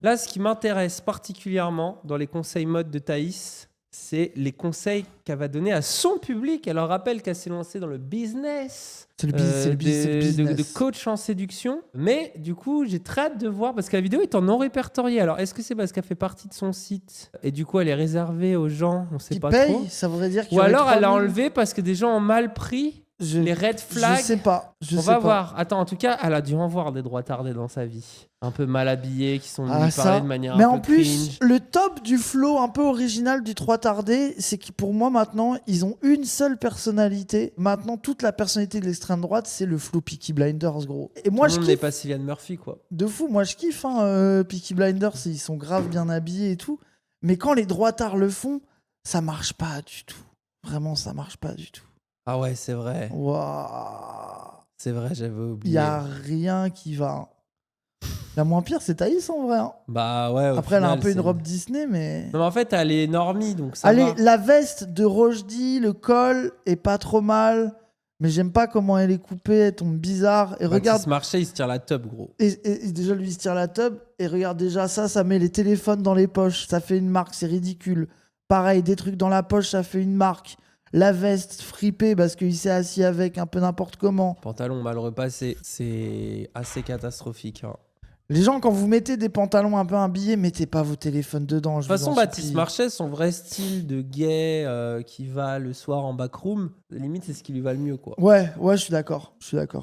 Là, ce qui m'intéresse particulièrement dans les conseils mode de Thaïs, c'est les conseils qu'elle va donner à son public. Elle leur rappelle qu'elle s'est lancée dans le business. C'est le business. De coach en séduction. Mais du coup, j'ai très hâte de voir parce que la vidéo est en non répertorié. Alors, est-ce que c'est parce qu'elle fait partie de son site et du coup, elle est réservée aux gens, on sait Qui pas paye, trop. ça voudrait dire qu'il Ou y aurait alors, elle l'a 3000. enlevé parce que des gens ont mal pris les red flags. Je sais pas. On va voir. Attends, en tout cas, elle a dû en voir des droits tardés dans sa vie. Un peu mal habillés, qui sont venus parler de manière Mais un peu en plus, cringe. le top du flow un peu original du 3 tardé, c'est que pour moi maintenant, ils ont une seule personnalité. Maintenant, toute la personnalité de l'extrême droite, c'est le flow Peaky Blinders, gros. Et moi, Tout je le monde n'est kiffe. pas Cillian Murphy, quoi. De fou, moi je kiffe Peaky Blinders, ils sont grave bien habillés et tout. Mais quand les droitards le font, ça marche pas du tout. Vraiment, ça marche pas du tout. Ah ouais, c'est vrai. Waouh. C'est vrai, j'avais Il oublié. y a rien qui va. La moins pire, c'est Thaïs en vrai. Hein. Bah ouais. Après, elle a un final, peu une c'est- robe Disney, mais. Non, mais en fait, elle est normie, donc ça Allez, va. la veste de Rochdy, le col est pas trop mal, mais j'aime pas comment elle est coupée, elle tombe bizarre. Et regarde, Mathis Marchais, il se tire la tub, gros. et déjà lui il se tire la tub, et regarde déjà ça met les téléphones dans les poches, ça fait une marque, c'est ridicule. Pareil, des trucs dans la poche, ça fait une marque. La veste fripée parce qu'il s'est assis avec un peu n'importe comment. Pantalon mal repassé, c'est assez catastrophique. Hein. Les gens, quand vous mettez des pantalons un peu habillés, mettez pas vos téléphones dedans. De toute façon, Baptiste Marchais, son vrai style de gay qui va le soir en backroom, limite, c'est ce qui lui va le mieux, quoi. Ouais, je suis d'accord.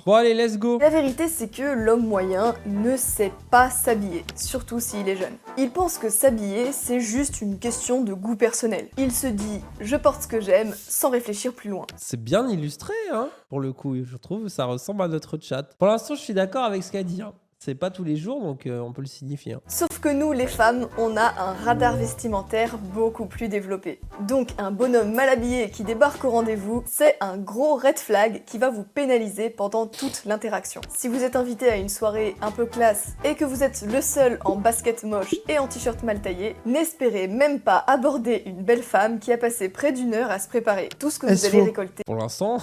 Bon, allez, let's go. La vérité, c'est que l'homme moyen ne sait pas s'habiller, surtout s'il est jeune. Il pense que s'habiller, c'est juste une question de goût personnel. Il se dit « je porte ce que j'aime » sans réfléchir plus loin. C'est bien illustré, hein, pour le coup. Je trouve ça ressemble à notre chat. Pour l'instant, je suis d'accord avec ce qu'elle dit. Hein. C'est pas tous les jours, donc on peut le signifier. Hein. Sauf que nous, les femmes, on a un radar vestimentaire beaucoup plus développé. Donc un bonhomme mal habillé qui débarque au rendez-vous, c'est un gros red flag qui va vous pénaliser pendant toute l'interaction. Si vous êtes invité à une soirée un peu classe et que vous êtes le seul en basket moche et en t-shirt mal taillé, n'espérez même pas aborder une belle femme qui a passé près d'une heure à se préparer. Tout ce que vous Est-ce allez faux récolter. Pour l'instant,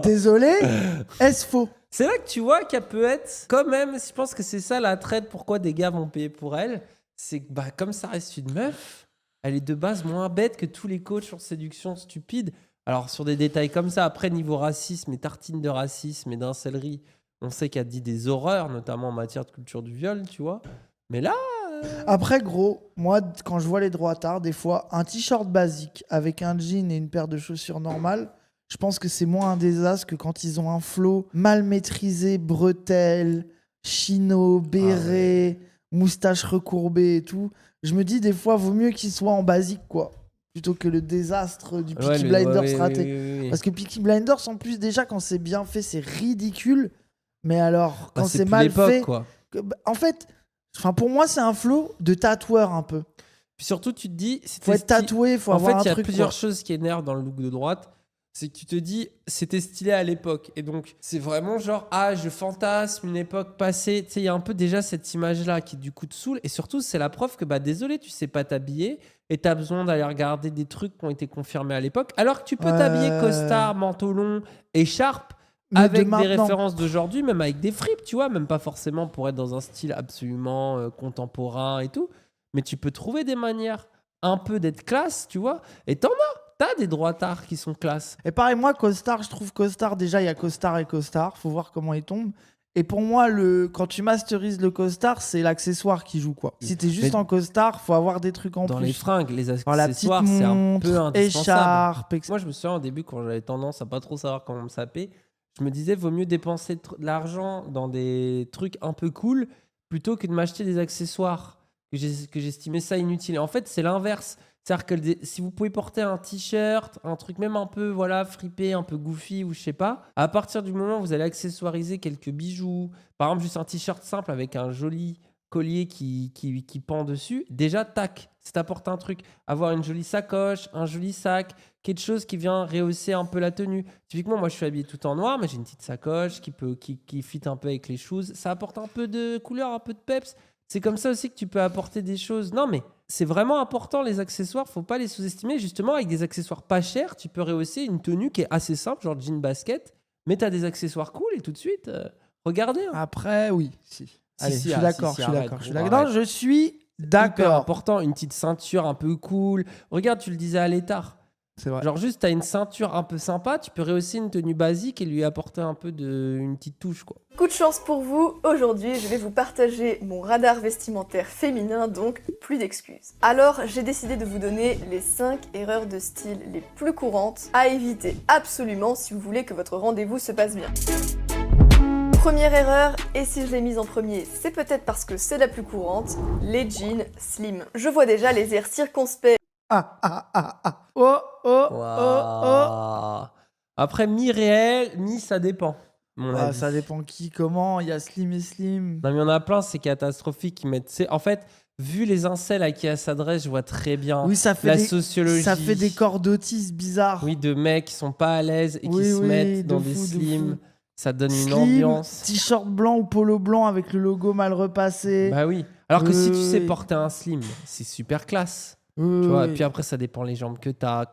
Désolé, est-ce faux? C'est là que tu vois qu'elle peut être, quand même, je pense que c'est ça la traite, pourquoi des gars vont payer pour elle, c'est que bah, comme ça reste une meuf, elle est de base moins bête que tous les coachs en séduction stupides. Alors sur des détails comme ça, après niveau racisme et tartine de racisme et d'incellerie, on sait qu'elle dit des horreurs, notamment en matière de culture du viol, tu vois. Mais là... Après, gros, moi, quand je vois les droitards, des fois, un t-shirt basique avec un jean et une paire de chaussures normales, je pense que c'est moins un désastre que quand ils ont un flow mal maîtrisé, bretelles, chino, béret, moustache recourbée et tout. Je me dis, des fois, vaut mieux qu'ils soient en basique, quoi. Plutôt que le désastre du Peaky Blinders raté. Oui. Parce que Peaky Blinders, en plus, déjà, quand c'est bien fait, c'est ridicule. Mais alors, quand c'est plus mal l'époque, fait... quoi. En fait, pour moi, c'est un flow de tatoueur un peu. Puis surtout, tu te dis... Faut être tatoué, faut en avoir fait, un il y a truc, plusieurs quoi. choses qui énervent dans le look de droite. C'est que tu te dis, c'était stylé à l'époque. Et donc, c'est vraiment genre, ah, je fantasme une époque passée. Tu sais, il y a un peu déjà cette image-là qui, du coup, te saoule. Et surtout, c'est la preuve que, bah, désolé, tu sais pas t'habiller. Et t'as besoin d'aller regarder des trucs qui ont été confirmés à l'époque. Alors que tu peux t'habiller costard, manteau long, écharpe, Mais de avec des maintenant. références d'aujourd'hui, même avec des fripes, tu vois. Même pas forcément pour être dans un style absolument contemporain et tout. Mais tu peux trouver des manières un peu d'être classe, tu vois. Et t'en as. T'as des droitards qui sont classe. Et pareil, moi, costard, je trouve costard, déjà, il y a costard et costard. Faut voir comment il tombe. Et pour moi, quand tu masterises le costard, c'est l'accessoire qui joue, quoi. Si t'es juste Mais en costard, faut avoir des trucs en dans plus. les fringues, les Genre la petite accessoires, c'est un montre, peu indispensable. écharpe, etc. Moi, je me souviens au début, quand j'avais tendance à pas trop savoir comment me saper, je me disais, vaut mieux dépenser de l'argent dans des trucs un peu cool plutôt que de m'acheter des accessoires que j'estimais ça inutile. Et en fait, c'est l'inverse. C'est-à-dire que si vous pouvez porter un t-shirt, un truc même un peu fripé, un peu goofy ou je sais pas, à partir du moment où vous allez accessoiriser quelques bijoux, par exemple juste un t-shirt simple avec un joli collier qui pend dessus, déjà tac, ça t'apporte un truc. Avoir une jolie sacoche, un joli sac, quelque chose qui vient rehausser un peu la tenue. Typiquement, moi je suis habillé tout en noir, mais j'ai une petite sacoche qui fit un peu avec les shoes. Ça apporte un peu de couleur, un peu de peps. C'est comme ça aussi que tu peux apporter des choses. Non, mais c'est vraiment important, les accessoires. Faut pas les sous-estimer. Justement, avec des accessoires pas chers, tu peux rehausser une tenue qui est assez simple, genre jean basket. Mais tu as des accessoires cool et tout de suite, regardez. Hein. Après, oui. Si. Allez, je suis arrête, d'accord, je suis arrête, d'accord. Je suis gros, d'accord. Non, arrête. je suis Hyper d'accord. important, une petite ceinture un peu cool. Regarde, tu le disais à l'étard. C'est vrai. Genre juste, t'as une ceinture un peu sympa, tu peux rehausser une tenue basique et lui apporter un peu une petite touche, quoi. Coup de chance pour vous, aujourd'hui je vais vous partager mon radar vestimentaire féminin, donc plus d'excuses. Alors j'ai décidé de vous donner les 5 erreurs de style les plus courantes à éviter absolument si vous voulez que votre rendez-vous se passe bien. Première erreur, et si je l'ai mise en premier, c'est peut-être parce que c'est la plus courante, les jeans slim. Je vois déjà les airs circonspects. Oh, oh, oh, Waouh. Après, mi-réel, ça dépend. Mon oh. avis. Ça dépend qui, comment. Il y a slim et slim. Non, mais il y en a plein, c'est catastrophique. Ils mettent... En fait, vu les incels à qui elle s'adresse, je vois très bien Oui, ça fait la des, sociologie. ça fait des corps d'autistes bizarres. Oui, de mecs qui sont pas à l'aise et qui Oui, se oui, mettent dans de des fou, de slims. fou. Ça donne une Slim, ambiance. t-shirt blanc ou polo blanc avec le logo mal repassé. Bah oui. Alors que si tu sais Oui. porter un slim, c'est super classe. Oui, Tu vois, oui. et puis après, ça dépend les jambes que t'as,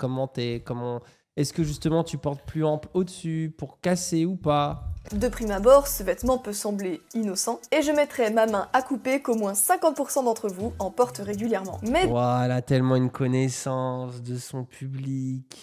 Est-ce que justement tu portes plus ample au-dessus pour casser ou pas? De prime abord, ce vêtement peut sembler innocent, et je mettrai ma main à couper qu'au moins 50% d'entre vous en portent régulièrement. Mais Ouah, elle a tellement une connaissance de son public.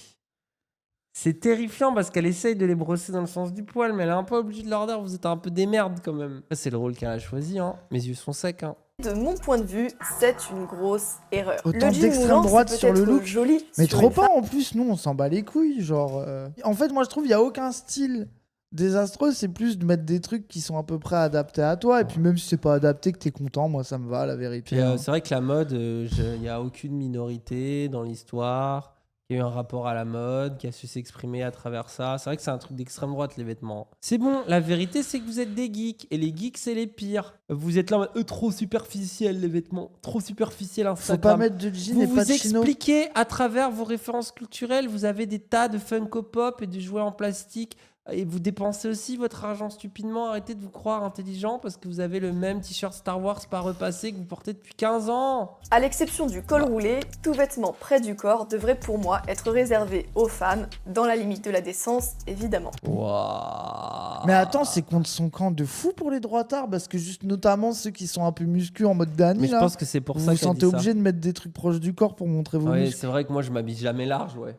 C'est terrifiant parce qu'elle essaye de les brosser dans le sens du poil, mais elle est un peu obligée de leur dire vous êtes un peu des merdes quand même. Ça, c'est le rôle qu'elle a choisi, hein. Mes yeux sont secs, hein. de mon point de vue, c'est une grosse erreur. Autant Le jean d'extrême moulant, droite c'est sur le peut-être look. joli Mais sur trop une pas en plus, nous on s'en bat les couilles. Genre, En fait, moi je trouve il n'y a aucun style désastreux, c'est plus de mettre des trucs qui sont à peu près adaptés à toi. Et puis même si c'est pas adapté, que t'es content, moi ça me va la vérité. Puis hein. c'est vrai que la mode, il n'y a aucune minorité dans l'histoire qui a eu un rapport à la mode, qui a su s'exprimer à travers ça. C'est vrai que c'est un truc d'extrême droite, les vêtements. C'est bon, la vérité, c'est que vous êtes des geeks. Et les geeks, c'est les pires. Vous êtes là en mode, trop superficiel, les vêtements. Trop superficiel, Faut Instagram. pas mettre de jean Vous et pas vous de chino. expliquez à travers vos références culturelles. Vous avez des tas de Funko Pop et de jouets en plastique. Et vous dépensez aussi votre argent stupidement. Arrêtez de vous croire intelligent parce que vous avez le même t-shirt Star Wars pas repassé que vous portez depuis 15 ans. À l'exception du col roulé, tout vêtement près du corps devrait pour moi être réservé aux femmes, dans la limite de la décence, évidemment. Waouh. Mais attends, c'est contre son camp de fou pour les droitards parce que juste notamment ceux qui sont un peu muscu en mode Dani Mais je là, pense que c'est pour vous ça vous qu'elle sentez dit obligé de mettre des trucs proches du corps pour montrer vos ça. Oui, muscles. c'est vrai que moi je m'habille jamais large, ouais.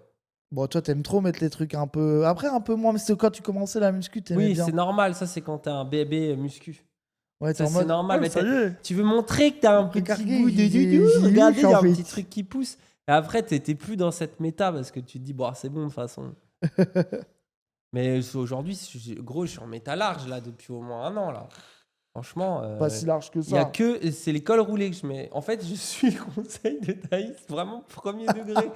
Bon, toi t'aimes trop mettre les trucs un peu. Après un peu moins, mais c'est quand tu commençais la muscu, t'aimais Oui, bien. c'est normal, ça c'est quand t'es un bébé muscu. Ouais, t'es Ça en c'est mode. normal, Ouais, mais ça y est. tu veux montrer que t'as un petit Regardez, goût de j'ai doudou. lu, Regardez, il y a en un fait. petit truc qui pousse. Et après, t'es plus dans cette méta parce que tu te dis, bon, c'est bon de toute façon. Mais aujourd'hui, gros, je suis en méta large là depuis au moins 1 an là. Franchement, Pas si large que il y a ça. que c'est les cols roulés que je mets. En fait, je suis le conseil de Thaïs, vraiment premier degré.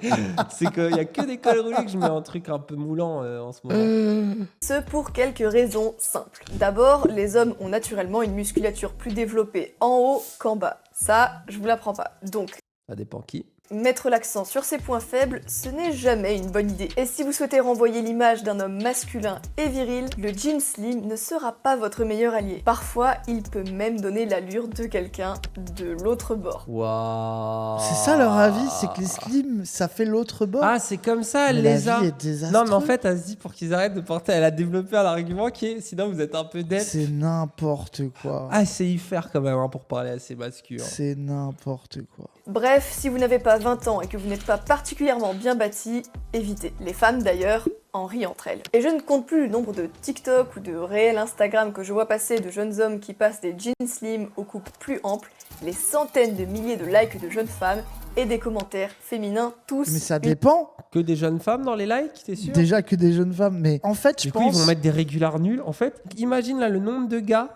C'est qu'il y a que des cols roulés que je mets un truc un peu moulant en ce moment. Ce pour quelques raisons simples. D'abord, les hommes ont naturellement une musculature plus développée en haut qu'en bas. Ça, je vous l'apprends pas. Donc, Ça dépend qui. mettre l'accent sur ses points faibles, ce n'est jamais une bonne idée. Et si vous souhaitez renvoyer l'image d'un homme masculin et viril, le jean slim ne sera pas votre meilleur allié. Parfois, il peut même donner l'allure de quelqu'un de l'autre bord. Waouh. C'est ça leur avis, c'est que les slims, ça fait l'autre bord. Ah, c'est comme ça, elle Mais les la a. vie est désastreuse. Non, mais en fait, elle se dit pour qu'ils arrêtent de porter. Elle a développé un argument qui est sinon vous êtes un peu dead. C'est n'importe quoi. Ah, c'est y faire quand même hein, pour parler à ces masculins. C'est n'importe quoi. Bref, si vous n'avez pas 20 ans et que vous n'êtes pas particulièrement bien bâti, évitez. Les femmes d'ailleurs en rient entre elles. Et je ne compte plus le nombre de TikTok ou de réels Instagram que je vois passer de jeunes hommes qui passent des jeans slim aux coupes plus amples, les centaines de milliers de likes de jeunes femmes et des commentaires féminins tous. Mais ça dépend. Que des jeunes femmes dans les likes, t'es sûr? Déjà que des jeunes femmes. Mais en fait, je Du coup, pense. ils vont mettre des régulars nuls. En fait, imagine là le nombre de gars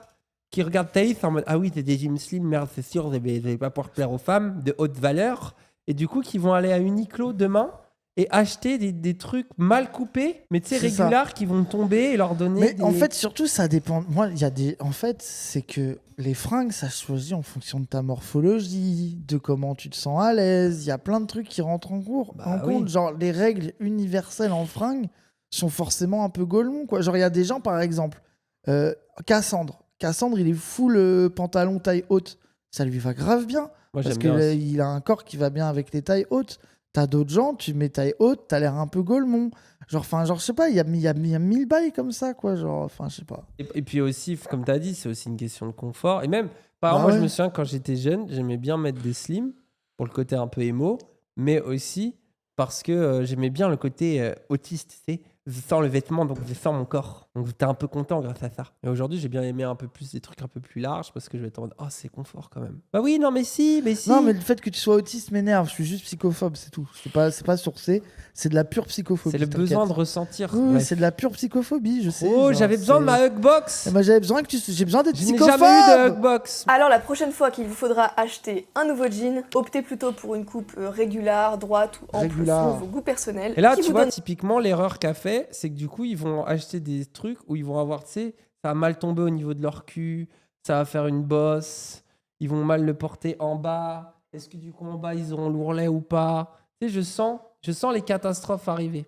qui regardent Thaïs en mode ah oui, t'es des jeans slim, merde, c'est sûr, vous allez pas pouvoir plaire aux femmes de haute valeur. Et du coup, qui vont aller à Uniqlo demain et acheter des trucs mal coupés, mais tu sais, C'est ça. régulars qui vont tomber et leur donner. Mais des... en fait, surtout, ça dépend. Moi, il y a des. En fait, c'est que les fringues, ça se choisit en fonction de ta morphologie, de comment tu te sens à l'aise. Il y a plein de trucs qui rentrent en cours. Bah en oui. compte, genre, les règles universelles en fringues sont forcément un peu golemons, quoi. Genre, il y a des gens, par exemple, Cassandre. Cassandre, il est full pantalon taille haute. Ça lui va grave bien. Moi, Parce j'aime bien aussi. qu'il a un corps qui va bien avec les tailles hautes. T'as d'autres gens, tu mets taille haute, t'as l'air un peu golemon. Genre, je sais pas, il y a 1000 bails comme ça, quoi. Genre, enfin, je sais pas. Et puis aussi, comme tu as dit, c'est aussi une question de confort. Et même, par Bah exemple, moi, je ouais. me souviens quand j'étais jeune, j'aimais bien mettre des slims pour le côté un peu émo, mais aussi parce que j'aimais bien le côté autiste, tu sais. Je sors le vêtement, donc je sors mon corps. Donc t'es un peu content grâce à ça. Et aujourd'hui, j'ai bien aimé un peu plus des trucs un peu plus larges parce que je vais être en mode, oh, c'est confort quand même. Bah oui, non, mais si. Non, mais le fait que tu sois autiste m'énerve. Je suis juste psychophobe, c'est tout. C'est pas sourcé. C'est de la pure psychophobie. C'est le t'inquiète. besoin de ressentir. Oui, Bref. c'est de la pure psychophobie, je sais. Oh, genre, j'avais besoin de ma Hugbox. Eh ben, j'ai besoin d'être Je n'ai psychophobe. jamais eu de Hugbox. Alors la prochaine fois qu'il vous faudra acheter un nouveau jean, optez plutôt pour une coupe régulière, droite ou ample Régulière. selon vos goûts personnels. Et là, qui tu vous vois, donne- typiquement, l'erreur qu'a fait, c'est que du coup, ils vont acheter des trucs où ils vont avoir, tu sais, ça va mal tomber au niveau de leur cul, ça va faire une bosse, ils vont mal le porter en bas. Est-ce que du coup, en bas, ils auront l'ourlet ou pas? Tu sais, je sens les catastrophes arriver.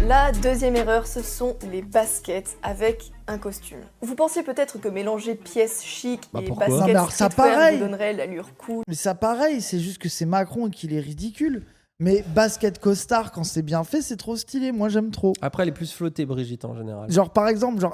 La deuxième erreur, ce sont les baskets avec un costume. Vous pensiez peut-être que mélanger pièces chic Bah, et pourquoi? Non, mais baskets alors, ça, streetwear pareil. vous donnerait l'allure cool. Mais ça, pareil, c'est juste que c'est Macron et qu'il est ridicule. Mais basket costard, quand c'est bien fait, c'est trop stylé. Moi, j'aime trop. Après, elle est plus flottée, Brigitte, en général. Genre, par exemple,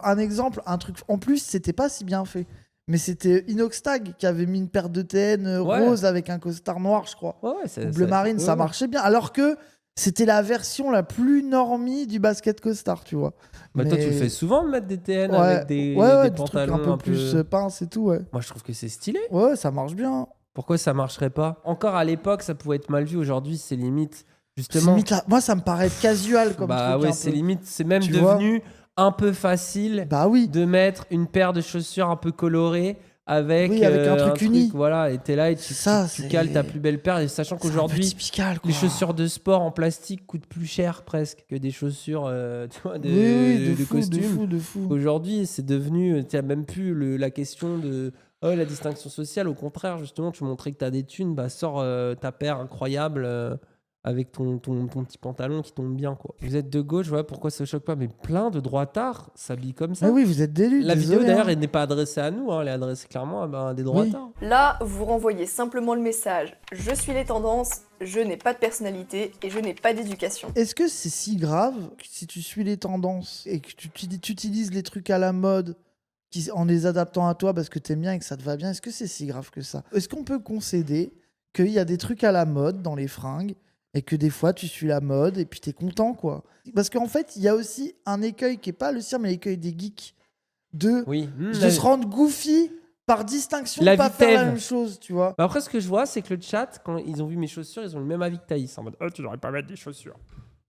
un truc. En plus, c'était pas si bien fait. Mais c'était Inoxtag qui avait mis une paire de TN Ouais. rose avec un costard noir, je crois. Ouais, c'est Ou bleu marine, ça marchait bien. Alors que c'était la version la plus normie du basket costard, tu vois. Bah, toi, Mais- tu le fais souvent de mettre des TN Ouais, avec des des trucs pantalons un peu plus pince et tout, ouais. Moi, je trouve que c'est stylé. Ouais, ça marche bien. Pourquoi ça marcherait pas? Encore à l'époque, ça pouvait être mal vu. Aujourd'hui, c'est limite, C'est justement. limite moi, ça me paraît casual comme Bah truc. ouais, un c'est peu. limite, c'est même Tu vois devenu un peu facile Bah oui. de mettre une paire de chaussures un peu colorées avec, Oui, avec un truc uni. Voilà, et t'es là et Ça, tu c'est- cales ta plus belle paire, et sachant C'est un peu qu'aujourd'hui, typical, quoi. les chaussures de sport en plastique coûtent plus cher presque que des chaussures tu vois, de, Oui, de de fou, costume. de fou. Aujourd'hui, c'est devenu, tu n'as même plus la question de la distinction sociale. Au contraire, justement, tu montrais que tu as des thunes, bah, sors ta paire incroyable avec ton petit pantalon qui tombe bien, quoi. Vous êtes de gauche, voilà pourquoi ça choque pas, mais plein de droitards s'habillent comme ça. Mais oui, vous êtes délus. La vidéo, désolé, d'ailleurs, hein. elle n'est pas adressée à nous, hein, elle est adressée clairement à des droitards. Là, vous renvoyez simplement le message « Je suis les tendances, je n'ai pas de personnalité et je n'ai pas d'éducation ». Est-ce que c'est si grave que si tu suis les tendances et que tu utilises les trucs à la mode en les adaptant à toi parce que t'aimes bien et que ça te va bien, est-ce que c'est si grave que ça? Est-ce qu'on peut concéder qu'il y a des trucs à la mode dans les fringues et que des fois tu suis la mode et puis t'es content, quoi? Parce qu'en fait, il y a aussi un écueil qui est pas le sien, mais l'écueil des geeks de Oui. se rendre goofy par distinction, La de pas faire la vitesse. même chose, tu vois. Bah après, ce que je vois, c'est que le chat, quand ils ont vu mes chaussures, ils ont le même avis que Thaïs. En mode, oh, tu devrais pas mettre des chaussures.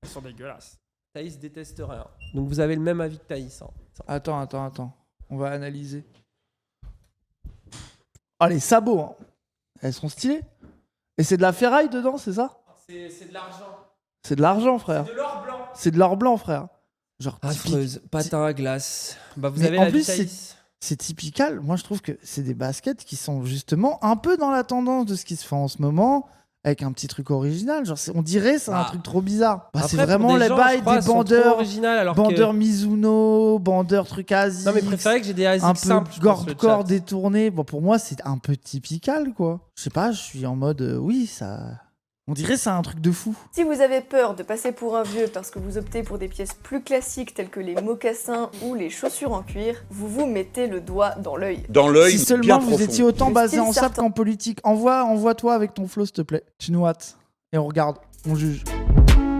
Elles sont dégueulasses. Thaïs détesterait. Hein. Donc vous avez le même avis que Thaïs. Hein. Attends. On va analyser. Ah, les sabots, hein. Elles sont stylées. Et c'est de la ferraille dedans, c'est ça? C'est de l'argent. C'est de l'argent, frère. De l'or blanc. C'est de l'or blanc, frère. Genre, Affreuse. Patin à glace. Bah vous Mais avez en la plus, Thaïs. c'est typical. Moi, je trouve que c'est des baskets qui sont justement un peu dans la tendance de ce qui se fait en ce moment, avec un petit truc original. Genre, on dirait c'est un Ah. truc trop bizarre. Bah, c'est Après, vraiment pour les gens, bails je crois, des sont trop bandeurs, originales, alors bandeurs Mizuno, bandeurs trucs Asie. Non mais préférez que j'ai des ASICS un peu simples. je pense, le corps chat. détourné. Bon, pour moi, c'est un peu typical, quoi. Je sais pas, je suis en mode, oui, ça. On dirait c'est un truc de fou. Si vous avez peur de passer pour un vieux parce que vous optez pour des pièces plus classiques telles que les mocassins ou les chaussures en cuir, vous vous mettez le doigt dans l'œil. Dans l'œil, Si bien seulement vous profond. étiez autant Le basé style en sap certain. qu'en politique. Envoie-toi avec ton flow, s'il te plaît. Tu nous hâtes. Et on regarde, on juge.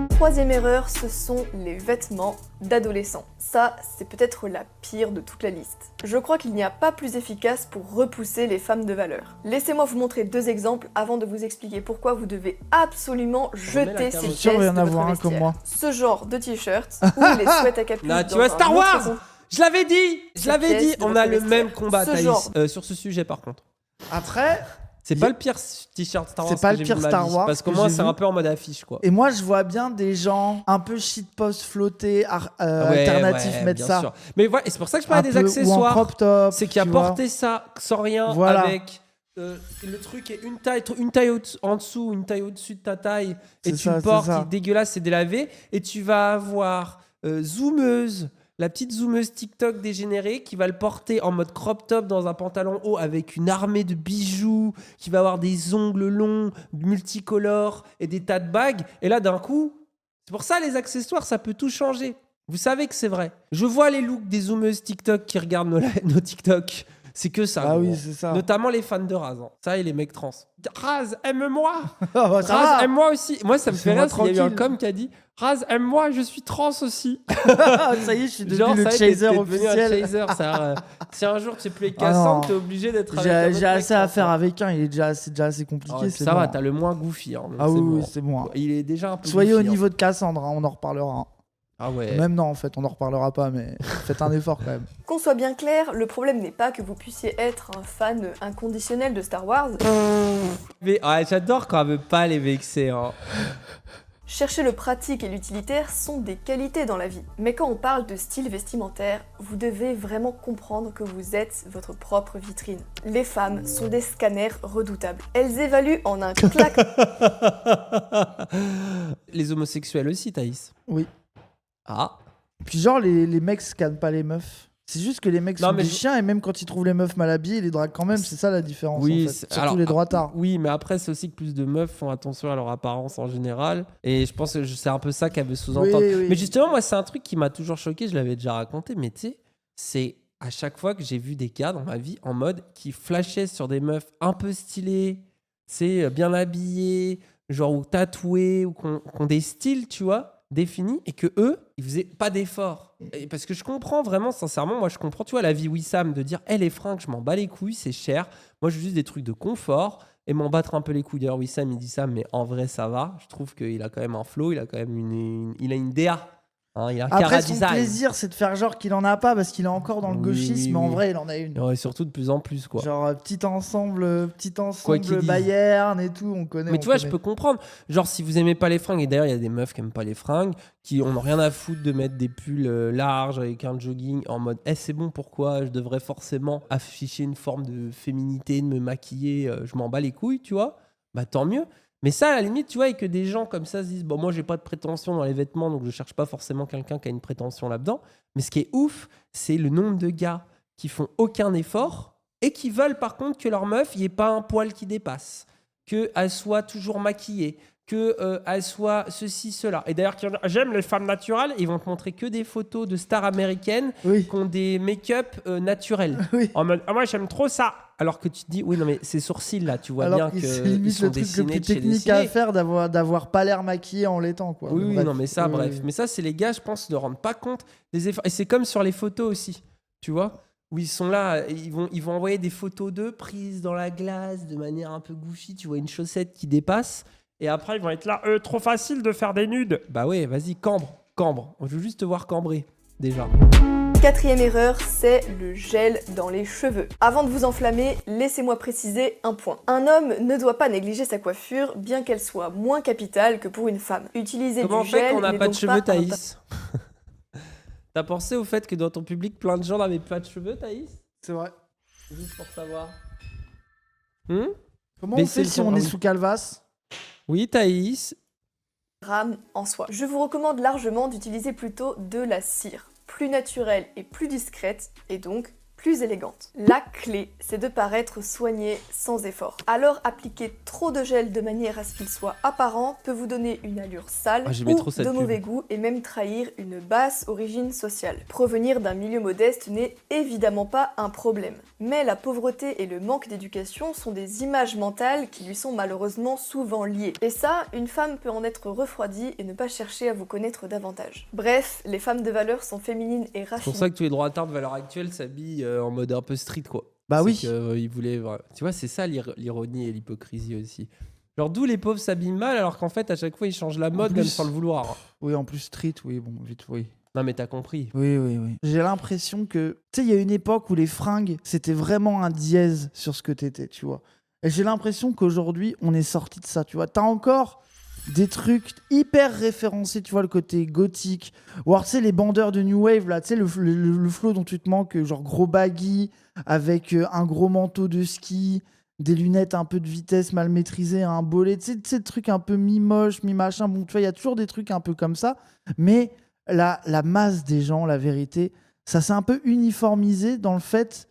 Troisième erreur, ce sont les vêtements d'adolescents. Ça, c'est peut-être la pire de toute la liste. Je crois qu'il n'y a pas plus efficace pour repousser les femmes de valeur. Laissez-moi vous montrer deux exemples avant de vous expliquer pourquoi vous devez absolument Remets la jeter cam. ces Je suis sûr pièces qu'il y en de a votre avoir un vestiaire. comme moi. Ce genre de t-shirt ou les sweats à capuche. Là, tu dans vois, un Star autre Wars con- Je l'avais dit. Cette pièce de On a votre le vestiaire. même combat, Ce Thaïs. genre. Sur ce sujet, par contre. Après, C'est pas le pire t-shirt Star Wars. C'est pas que le j'ai vu pire de ma Star vie, Wars Parce qu'au que moins, j'ai c'est vu. un peu en mode affiche, quoi. et moi, je vois bien des gens un peu shitpost flottés, Ouais, alternatifs, ouais, mettre bien ça. sûr. Mais voilà, et c'est pour ça que je Un parlais des peu- Ou en accessoires. crop top. C'est qu'il a tu vois. porté ça sans rien Voilà. avec le truc est une taille en dessous, une taille au-dessus de ta taille, et C'est tu ça, le c'est portes, ça. il est dégueulasse, c'est délavé, et tu vas avoir zoomeuse, la petite zoomeuse TikTok dégénérée qui va le porter en mode crop top dans un pantalon haut avec une armée de bijoux, qui va avoir des ongles longs, multicolores et des tas de bagues. Et là, d'un coup, c'est pour ça les accessoires, ça peut tout changer. Vous savez que c'est vrai. Je vois les looks des zoomeuses TikTok qui regardent nos TikTok. C'est que ça. Ah gros. oui, c'est ça. Notamment les fans de Raz. Hein. Ça et les mecs trans. Raz, aime-moi. Ah bah, ça Raz, va. aime-moi aussi. Moi, ça me fait rire. Laisse-moi Il y a eu un tranquille. com qui a dit Raz, aime-moi, je suis trans aussi. Ça y est, je suis devenu Genre, le ça y est, chaser t'es devenu un officiel. chaser. Si un jour tu es plus avec Ah non. Cassandre, t'es obligé d'être avec un autre J'ai mec assez à trans, faire hein. avec un, c'est déjà assez compliqué. Ah ouais, c'est ça bon. va, t'as le moins goofy. Hein, donc Ah c'est oui, bon. oui, c'est bon. Hein. Il est déjà un peu Soyez au goofy, hein. niveau de Cassandre, hein, on en reparlera. Hein. Ah ouais. Même non, en fait, on n'en reparlera pas, mais faites un effort quand même. Qu'on soit bien clair, le problème n'est pas que vous puissiez être un fan inconditionnel de Star Wars. Mais ouais, j'adore quand elle veut pas les vexer. Hein. Chercher le pratique et l'utilitaire sont des qualités dans la vie. Mais quand on parle de style vestimentaire, vous devez vraiment comprendre que vous êtes votre propre vitrine. Les femmes sont des scanners redoutables. Elles évaluent en un claquement Les homosexuels aussi, Thaïs. Oui. Ah. Puis genre, les mecs scannent pas les meufs. C'est juste que les mecs Non, sont mais des chiens et même quand ils trouvent les meufs mal habillées, ils les draguent quand même. C'est ça la différence. Oui, en fait. Surtout les droitards. Oui, mais après, c'est aussi que plus de meufs font attention à leur apparence en général. Et je pense que c'est un peu ça qu'elle veut sous-entendre. Oui, oui. Mais justement, moi, c'est un truc qui m'a toujours choqué. Je l'avais déjà raconté, mais tu sais, c'est à chaque fois que j'ai vu des gars dans ma vie en mode qui flashaient sur des meufs un peu stylées, c'est bien habillées, genre ou tatouées, ou qui ont des styles, tu vois, définis, et que eux, ils faisaient pas d'efforts. Et parce que je comprends vraiment, sincèrement, moi je comprends, tu vois, la vie Wissam de dire, les fringues, je m'en bats les couilles, c'est cher. Moi, je veux juste des trucs de confort et m'en battre un peu les couilles. D'ailleurs, Wissam, il dit ça, mais en vrai, ça va. Je trouve qu'il a quand même un flow, il a quand même il a une DA. Hein, il a un Après, cara son design. plaisir, c'est de faire genre qu'il en a pas parce qu'il est encore dans le Oui, gauchisme, mais en oui. vrai, il en a une. Ouais, surtout de plus en plus, quoi. Genre petit ensemble Quoi qu'il dise. Bayern et tout, on connaît. Mais on tu vois, connaît. je peux comprendre. Genre, si vous aimez pas les fringues, et d'ailleurs, il y a des meufs qui aiment pas les fringues, qui en ont rien à foutre de mettre des pulls larges avec un jogging en mode c'est bon, pourquoi je devrais forcément afficher une forme de féminité, de me maquiller, je m'en bats les couilles, tu vois. Bah, tant mieux. Mais ça, à la limite, tu vois, et que des gens comme ça se disent bon, moi, j'ai pas de prétention dans les vêtements, donc je cherche pas forcément quelqu'un qui a une prétention là-dedans. Mais ce qui est ouf, c'est le nombre de gars qui font aucun effort et qui veulent par contre que leur meuf, il n'y ait pas un poil qui dépasse, qu'elle soit toujours maquillée, qu'elle soit ceci, cela. Et d'ailleurs, j'aime les femmes naturelles, ils vont te montrer que des photos de stars américaines Oui. qui ont des make-up naturels. Oui. En mode, moi j'aime trop ça. Alors que tu te dis, oui, non, mais ces sourcils là, tu vois Alors bien que c'est qu'ils limite sont le truc le dessinés plus de chez technique à dessinés. faire d'avoir pas l'air maquillé en l'étant, quoi. Oui, oui, Bref. non, mais ça, Oui, bref. oui. Mais ça, c'est les gars, je pense, ne rendent pas compte des efforts. Et c'est comme sur les photos aussi, tu vois, où ils sont là, ils vont envoyer des photos d'eux prises dans la glace de manière un peu goofy. Tu vois une chaussette qui dépasse. Et après, ils vont être là, trop facile de faire des nudes. Bah ouais, vas-y, cambre. Je veux juste te voir cambrer, déjà. Quatrième erreur, c'est le gel dans les cheveux. Avant de vous enflammer, laissez-moi préciser un point. Un homme ne doit pas négliger sa coiffure, bien qu'elle soit moins capitale que pour une femme. Utiliser Comment on du fait gel qu'on n'a n'est pas de donc cheveux, un Thaïs? T'as pensé au fait que dans ton public, plein de gens n'avaient pas de cheveux, Thaïs? C'est vrai. Juste pour savoir. Comment on Baisser fait le si ton, on ah est oui. sous Calvas? Oui, Thaïs. drame en soi. Je vous recommande largement d'utiliser plutôt de la cire, plus naturelle et plus discrète, et donc plus élégante. La clé, c'est de paraître soigné sans effort. Alors appliquer trop de gel de manière à ce qu'il soit apparent peut vous donner une allure sale j'aimais ou trop cette de pub. mauvais goût et même trahir une basse origine sociale. Provenir d'un milieu modeste n'est évidemment pas un problème. Mais la pauvreté et le manque d'éducation sont des images mentales qui lui sont malheureusement souvent liées. Et ça, une femme peut en être refroidie et ne pas chercher à vous connaître davantage. Bref, les femmes de valeur sont féminines et C'est pour raffinées. ça que tous les droitards de valeur actuelle s'habillent en mode un peu street, quoi. Bah C'est oui. que, ils voulaient, tu vois, c'est ça l'ironie et l'hypocrisie aussi. Genre, d'où les pauvres s'habillent mal alors qu'en fait, à chaque fois, ils changent la mode, plus- même sans le vouloir. Oui, en plus street, oui, bon, vite, oui. Non, mais t'as compris. Oui. J'ai l'impression que, tu sais, il y a une époque où les fringues, c'était vraiment un dièse sur ce que t'étais, tu vois. Et j'ai l'impression qu'aujourd'hui, on est sorti de ça, tu vois. T'as encore des trucs hyper référencés, tu vois, le côté gothique. Ou alors, tu sais, les bandeurs de New Wave, là, tu sais, le flow dont tu te manques, genre gros baggy, avec un gros manteau de ski, des lunettes un peu de vitesse mal maîtrisées, un bolet, tu sais, le truc un peu mi-moche, mi-machin. Bon, tu vois, il y a toujours des trucs un peu comme ça. Mais la masse des gens, la vérité, ça s'est un peu uniformisé dans le fait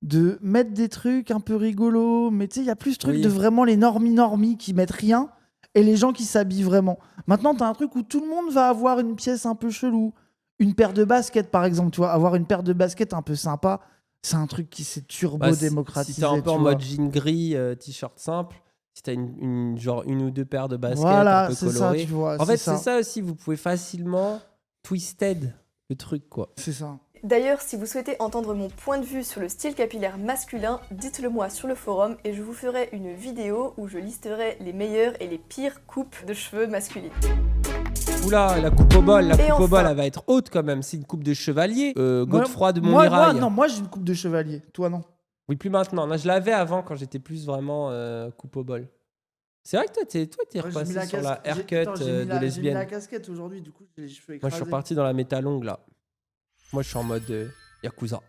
de mettre des trucs un peu rigolos, mais tu sais, il y a plus ce truc Oui. de vraiment les normies qui mettent rien et les gens qui s'habillent vraiment. Maintenant, t'as un truc où tout le monde va avoir une pièce un peu chelou. Une paire de baskets, par exemple, tu vois, avoir une paire de baskets un peu sympa, c'est un truc qui s'est turbo-démocratisé. Si t'es un peu tu en vois. mode jean gris, t-shirt simple, si t'as genre une ou deux paires de baskets Voilà, un peu c'est ça, colorées. tu vois. En fait, c'est ça aussi, vous pouvez facilement twisted le truc, quoi. C'est ça. D'ailleurs, si vous souhaitez entendre mon point de vue sur le style capillaire masculin, dites-le moi sur le forum et je vous ferai une vidéo où je listerai les meilleures et les pires coupes de cheveux masculines. Oula, la coupe au bol, Et elle enfin- va être haute quand même. C'est une coupe de chevalier. Moi- Godefroy de Moi, Montmirail. moi j'ai une coupe de chevalier. Toi, non. Oui, plus maintenant. Non, je l'avais avant quand j'étais plus vraiment coupe au bol. C'est vrai que toi, t'es Ouais, j'ai repassé mis la sur la casquette. haircut Attends, j'ai mis de J'ai mis la lesbienne. casquette aujourd'hui, du coup, j'ai les cheveux Moi, écrasés. je suis reparti dans la méta longue là. Moi, je suis en mode Yakuza.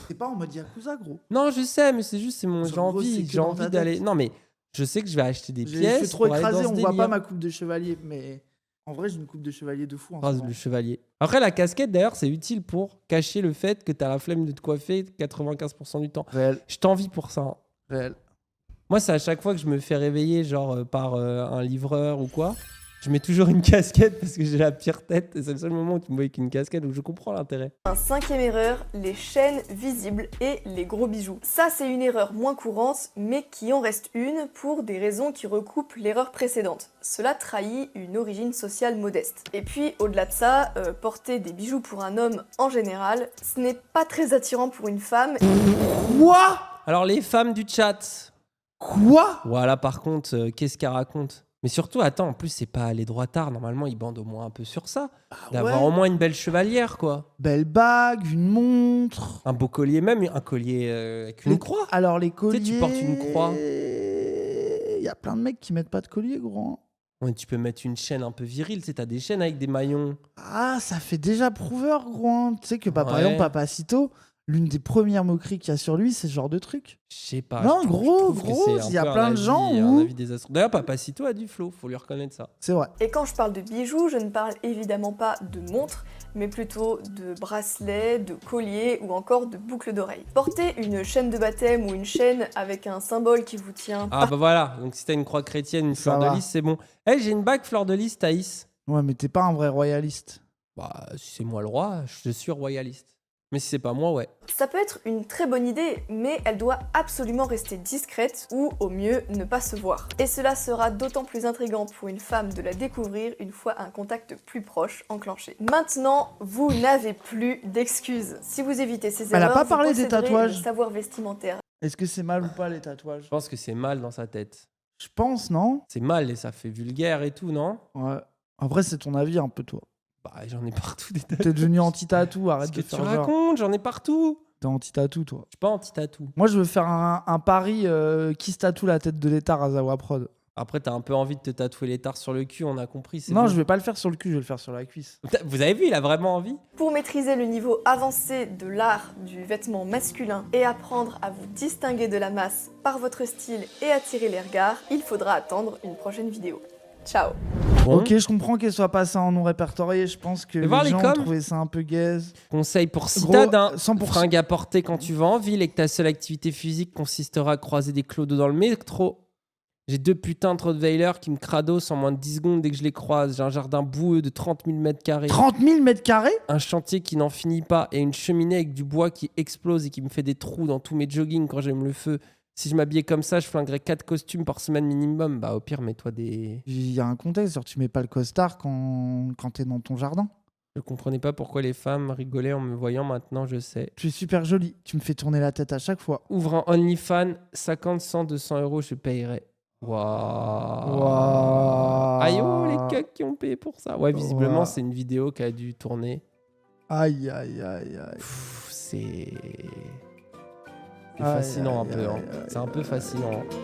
T'es pas en mode Yakuza, gros. Non, je sais, mais c'est juste, j'ai Gros, c'est envie, que j'ai dans envie ta d'aller. tête. Non, mais je sais que je vais acheter des J'ai les cheveux pièces trop pour aller dans écrasés, ce on voit délire. pas ma coupe de chevalier, mais en vrai, j'ai une coupe de chevalier de fou. En ce Phrase moment. le chevalier. Après, la casquette, d'ailleurs, c'est utile pour cacher le fait que t'as la flemme de te coiffer 95% du temps. Réel, Je t'envie pour ça. Hein. réel. Moi, c'est à chaque fois que je me fais réveiller, genre par un livreur ou quoi. Je mets toujours une casquette parce que j'ai la pire tête. Et c'est le seul moment où tu me vois avec une casquette, donc je comprends l'intérêt. Un cinquième erreur, les chaînes visibles et les gros bijoux. Ça, c'est une erreur moins courante, mais qui en reste une pour des raisons qui recoupent l'erreur précédente. Cela trahit une origine sociale modeste. Et puis, au-delà de ça, porter des bijoux pour un homme en général, ce n'est pas très attirant pour une femme. Quoi? Alors, les femmes du chat. Quoi? Voilà, par contre, qu'est-ce qu'elle raconte? Mais surtout, attends, en plus, c'est pas les droitards. Normalement, ils bandent au moins un peu sur ça. D'avoir ouais. au moins une belle chevalière, quoi. Belle bague, une montre. Un beau collier, même un collier avec une Les- croix. Alors, les Tu colliers. sais, tu portes une croix. Il y a plein de mecs qui mettent pas de collier, gros. Hein. Ouais, tu peux mettre une chaîne un peu virile. Tu sais, t'as des chaînes avec des maillons. Ah, ça fait déjà prouveur, gros. Hein. Tu sais que, par Ouais. exemple, Papacito, l'une des premières moqueries qu'il y a sur lui, c'est ce genre de truc. Je sais pas. Non, je trouve- gros, je trouve que gros, c'est un il y a peu un plein de avis- gens un où- avis désastreux. D'ailleurs, Papacito a du flow, faut lui reconnaître ça. C'est vrai. Et quand je parle de bijoux, je ne parle évidemment pas de montres, mais plutôt de bracelets, de colliers ou encore de boucles d'oreilles. Porter une chaîne de baptême ou une chaîne avec un symbole qui vous tient Ah bah voilà, donc si t'as une croix chrétienne, une Ça fleur de va. lys, c'est bon. Eh, j'ai une bague fleur de lys, Thaïs. Ouais, mais t'es pas un vrai royaliste. Bah, si c'est moi le roi, je suis royaliste. Mais si c'est pas moi, ouais. Ça peut être une très bonne idée, mais elle doit absolument rester discrète ou au mieux ne pas se voir. Et cela sera d'autant plus intriguant pour une femme de la découvrir une fois un contact plus proche enclenché. Maintenant, vous n'avez plus d'excuses. Si vous évitez ces Elle a erreurs, pas vous parlé des posséderez tatouages. le savoir vestimentaire. Est-ce que c'est mal ou pas les tatouages? Je pense que c'est mal dans sa tête. Je pense, non? C'est mal et ça fait vulgaire et tout, non? Ouais. Après, c'est ton avis un peu, toi. Bah, j'en ai partout des tatous. T'es devenu anti-tatou, arrête Qu'est-ce de que tu faire genre. racontes? J'en ai partout. T'es anti-tatou, toi. Je suis pas anti-tatou. Moi, je veux faire un pari qui se tatoue la tête de l'étard à Zawa Prod. Après, t'as un peu envie de te tatouer les tares sur le cul, on a compris. c'est Non, bon. je vais pas le faire sur le cul, je vais le faire sur la cuisse. Vous avez vu, il a vraiment envie? Pour maîtriser le niveau avancé de l'art du vêtement masculin et apprendre à vous distinguer de la masse par votre style et attirer les regards, il faudra attendre une prochaine vidéo. Ciao! Bon. Ok, je comprends qu'elle soit passée en non répertorié. Je pense que Et voir les les gens coms. trouvaient ça un peu gaze. Conseil pour Gros, citadin. 100%. Fringue à porter quand tu vas en ville et que ta seule activité physique consistera à croiser des clodos dans le métro. J'ai 2 putains de Rottweiler qui me cradossent en moins de 10 secondes dès que je les croise. J'ai un jardin boueux de 30 000 mètres carrés. 30 000 mètres carrés? Un chantier qui n'en finit pas et une cheminée avec du bois qui explose et qui me fait des trous dans tous mes joggings quand j'aime le feu. Si je m'habillais comme ça, je flinguerais 4 costumes par semaine minimum. Bah au pire, mets-toi des... Il y a un contexte, genre tu mets pas le costard quand t'es dans ton jardin. Je comprenais pas pourquoi les femmes rigolaient en me voyant, maintenant je sais. Tu es super jolie, tu me fais tourner la tête à chaque fois. Ouvre un OnlyFans, 50, 100, 200 euros, je payerai. Waouh. Waouh. Aïe, oh, les cucks qui ont payé pour ça. Ouais, visiblement, Waouh. c'est une vidéo qui a dû tourner. Aïe, aïe, aïe, aïe. Pff, c'est Aïe, fascinant un aïe, peu. Hein. aïe, aïe, C'est un peu aïe, fascinant. Hein.